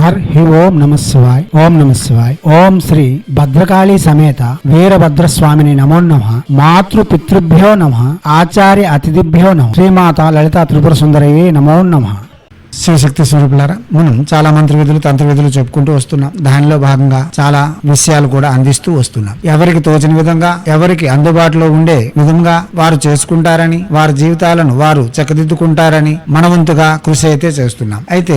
హి ఓం నమ శివాయ్. ఓం నమ శివాయ్. ఓం శ్రీ భద్రకాళీ సమేత వీరభద్రస్వామిని నమో నమః. మాతృ పితృభ్యో నమః. ఆచార్య అతిథిభ్యో నమః. శ్రీమాత లలితా త్రిపుర సుందరయే నమో నమః. శివశక్తి స్వరూపులారా, మనం చాలా మంత్ర విధులు తంత్ర విధులు చెప్పుకుంటూ వస్తున్నాం. దానిలో భాగంగా చాలా విషయాలు కూడా అందిస్తూ వస్తున్నాం. ఎవరికి తోచిన విధంగా, ఎవరికి అందుబాటులో ఉండే విధంగా వారు చేసుకుంటారని, వారి జీవితాలను వారు చక్కదిద్దుకుంటారని మనవంతుగా కృషి అయితే చేస్తున్నాం. అయితే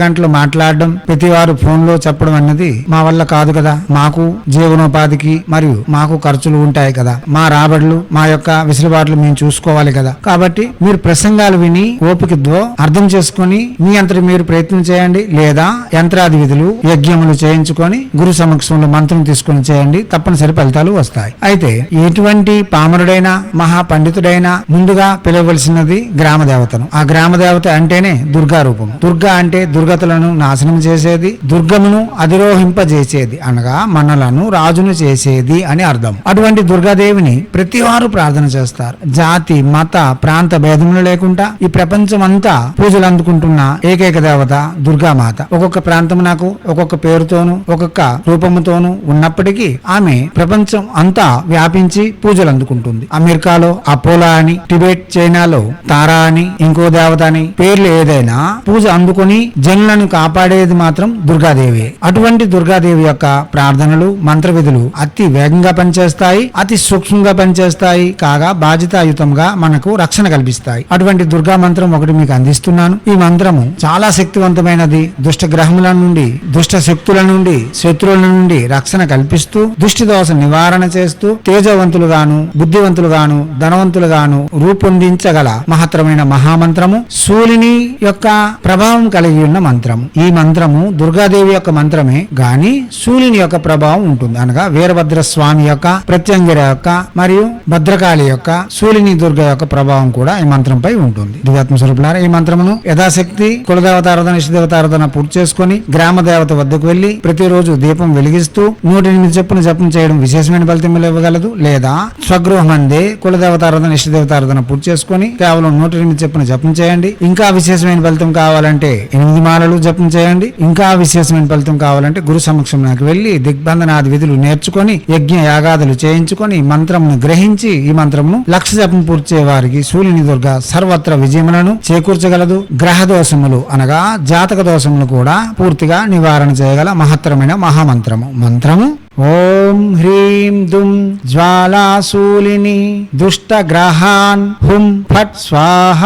గంటలు మాట్లాడడం, ప్రతి వారు ఫోన్ లో చెప్పడం అన్నది మా వల్ల కాదు కదా. మాకు జీవనోపాధికి మరియు మాకు ఖర్చులు ఉంటాయి కదా. మా రాబడులు, మా యొక్క విసులుబాట్లు మేము చూసుకోవాలి కదా. కాబట్టి మీరు ప్రసంగాలు విని ఓపికతో అర్థం చేసుకుని మీ అంతటి మీరు ప్రయత్నం చేయండి, లేదా యంత్రాది విధులు యజ్ఞములు చేయించుకొని గురు సమక్షంలో మంత్రం తీసుకొని చేయండి. తప్పనిసరి ఫలితాలు వస్తాయి. అయితే ఎటువంటి పామరుడైనా మహా పండితుడైనా ముందుగా పిలవలసినది గ్రామ దేవతను. ఆ గ్రామ దేవత అంటేనే దుర్గా రూపం. దుర్గా అంటే దుర్గతులను నాశనం చేసేది, దుర్గమును అధిరోహింపజేసేది, అనగా మనలను రాజును చేసేది అని అర్థం. అటువంటి దుర్గాదేవిని ప్రతి వారు ప్రార్థన చేస్తారు. జాతి మత ప్రాంత భేదములు లేకుండా ఈ ప్రపంచం అంతా పూజలు అందుకుంటున్న ఏకైక దేవత దుర్గామాత. ఒక్కొక్క ప్రాంతం నాకు ఒక్కొక్క పేరుతోను ఒక్కొక్క రూపముతోను ఉన్నప్పటికీ ఆమె ప్రపంచం అంతా వ్యాపించి పూజలు అందుకుంటుంది. అమెరికాలో అపోలా అని, టిబెట్ చైనాలో తారా అని, ఇంకో దేవత అని పేర్లు ఏదైనా పూజ అందుకుని జనులను కాపాడేది మాత్రం దుర్గాదేవి. అటువంటి దుర్గాదేవి యొక్క ప్రార్థనలు మంత్ర విధులు అతి వేగంగా పనిచేస్తాయి, అతి సూక్ష్మంగా పనిచేస్తాయి, కాగా బాధ్యతాయుతంగా మనకు రక్షణ కల్పిస్తాయి. అటువంటి దుర్గా మంత్రం ఒకటి మీకు అందిస్తున్నాను. ఈ మంత్రము చాలా శక్తివంతమైనది. దుష్ట గ్రహముల నుండి, దుష్ట శక్తుల నుండి, శత్రువుల నుండి రక్షణ కల్పిస్తూ, దృష్టి దోష నివారణ చేస్తూ, తేజవంతులుగాను బుద్ధివంతులుగాను ధనవంతులుగాను రూపొందించగల మహత్తరమైన మహామంత్రము, శూలిని యొక్క ప్రభావం కలిగి ఉన్న మంత్రము. ఈ మంత్రము దుర్గాదేవి యొక్క మంత్రమే గాని శూలిని యొక్క ప్రభావం ఉంటుంది. అనగా వీరభద్ర స్వామి యొక్క, ప్రత్యంగిర యొక్క మరియు భద్రకాళి యొక్క, శూలిని దుర్గ యొక్క ప్రభావం కూడా ఈ మంత్రంపై ఉంటుంది. దివ్యాత్మ స్వరూపులారా, ఈ మంత్రమును యథాశక్తి కులదేవతారాధన, ఇష్టదేవతారాధన పూర్తి చేసుకుని గ్రామ దేవత వద్దకు వెళ్లి ప్రతిరోజు దీపం వెలిగిస్తూ 108 చెప్పున జపం చేయడం విశేషమైన ఫలితములు ఇవ్వగలదు. లేదా స్వగృహమందే కులదేవతారాధన, ఇష్టదేవతారాధన పూర్తి చేసుకుని కేవలం 108 చెప్పున జపం చేయండి. ఇంకా విశేషమైన ఫలితం కావాలంటే 8 మాలలు జపం చేయండి. ఇంకా విశేషమైన ఫలితం కావాలంటే గురు సమక్షంలోకి వెళ్లి దిగ్బంధనాది విధులు నేర్చుకొని యజ్ఞ యాగాదులు చేయించుకొని మంత్రమును గ్రహించి ఈ మంత్రమును 1,00,000 జపం పూర్తి చేయ వారికి శూలిని దుర్గా సర్వత్ర విజయములను చేకూర్చగలదు. గ్రహ దోషములు అనగా జాతక దోషములు కూడా పూర్తిగా నివారణ చేయగల మహత్తరమైన మహామంత్రము. మంత్రము ఓం హ్రీం దుం జ్వాలాశూలిని దుష్ట గ్రహాన్ హుం ఫట్ స్వాహ.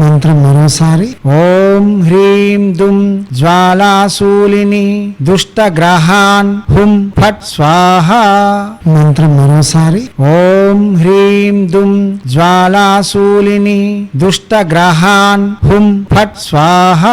మంత్రం మరోసారి ఓం హ్రీం దుం జ్వాలాశూలిని దుష్ట గ్రహాన్ హుం ఫట్ స్వాహ. మంత్రం మరోసారి ఓం హ్రీం దుం జ్వాలాశూలిని దుష్ట గ్రహాన్ హుం ఫట్ స్వాహ.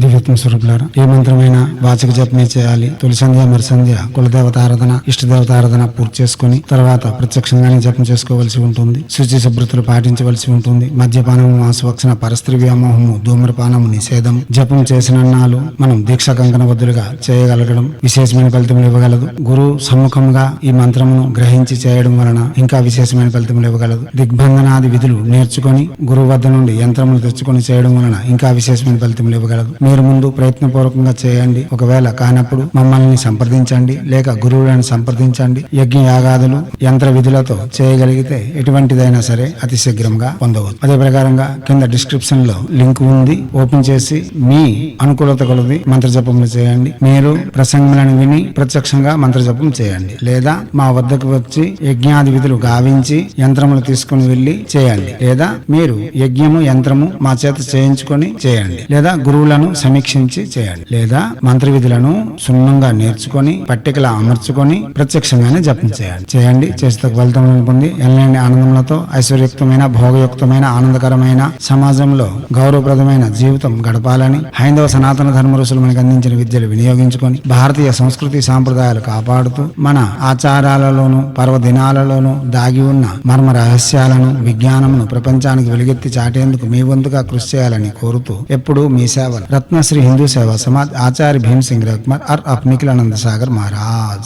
దివ్యాత్మ స్వరూపులారా, ఏ మంత్రమైనా వాచక జపమే చేయాలి. తొలి సంధ్య మరి సంధ్య కులదేవతారాధన, ఇష్టదేవతారాధన పూర్తి చేసుకుని తర్వాత ప్రత్యక్షంగానే జపం చేసుకోవలసి ఉంటుంది. శుచి శుభ్రతలు పాటించవలసి ఉంటుంది. మద్యపానము, మాంసభక్షణ, పరస్త్రీ వ్యామోహము, ధూమ్రపానము నిషేధం. జపం చేసిన నాలు మనం దీక్షా కంకణబద్ధులుగా చేయగలగడం విశేషమైన ఫలితములు ఇవ్వగలదు. గురు సమ్ముఖంగా ఈ మంత్రమును గ్రహించి చేయడం వలన ఇంకా విశేషమైన ఫలితములు ఇవ్వగలదు. దిగ్బంధనాది విధులు నేర్చుకొని గురువు వద్ద నుండి యంత్రములు తెచ్చుకొని చేయడం వలన ఇంకా విశేషమైన ఫలితములు ఇవ్వగలదు. మీరు ముందు ప్రయత్నపూర్వకంగా చేయండి. ఒకవేళ కానప్పుడు మమ్మల్ని సంప్రదించండి, లేక గురువులను సంప్రదించండి. యజ్ఞ యాగాదులు యంత్ర విధులతో చేయగలిగితే ఎటువంటిదైనా సరే అతి శీఘ్రంగా పొందవచ్చు. అదే ప్రకారంగా కింద డిస్క్రిప్షన్ లో లింక్ ఉంది, ఓపెన్ చేసి మీ అనుకూలత కొలది మంత్ర జపములు చేయండి. మీరు ప్రసంగాలను విని ప్రత్యక్షంగా మంత్ర జపం చేయండి, లేదా మా వద్దకు వచ్చి యజ్ఞాది విధులు గావించి యంత్రములు తీసుకుని వెళ్లి చేయండి, లేదా మీరు యజ్ఞము యంత్రము మా చేత చేయించుకొని చేయండి, లేదా గురువులను సమీక్షించి చేయండి, లేదా మంత్ర విధులను సున్నంగా నేర్చుకొని పట్టికలా అమర్చుకొని ప్రత్యక్షంగానే జపం చేయండి. చేస్తే ఫలితం పొంది ఎల్లైన ఆనందములతో ఐశ్వర్యయుక్తమైన భోగయుక్తమైన ఆనందకరమైన సమాజంలో గౌరవప్రదమైన జీవితం గడపాలని హైందవ సనాతన ధర్మ ఋషులు మనకు అందించిన విద్యలు వినియోగించుకొని భారతీయ సంస్కృతి సాంప్రదాయాలు కాపాడుతూ మన ఆచారాలలోను పర్వదినాలలోను దాగి ఉన్న మర్మ రహస్యాలను విజ్ఞానమును ప్రపంచానికి వెలుగెత్తి చాటేందుకు మీ వంతుగా కృషి చేయాలని కోరుతూ ఎప్పుడూ మీ సేవలు रत्नश्री हिंदू सेवा समाज आचार्य भीम सिंह रघुमत और निखिलानंद सागर महाराज।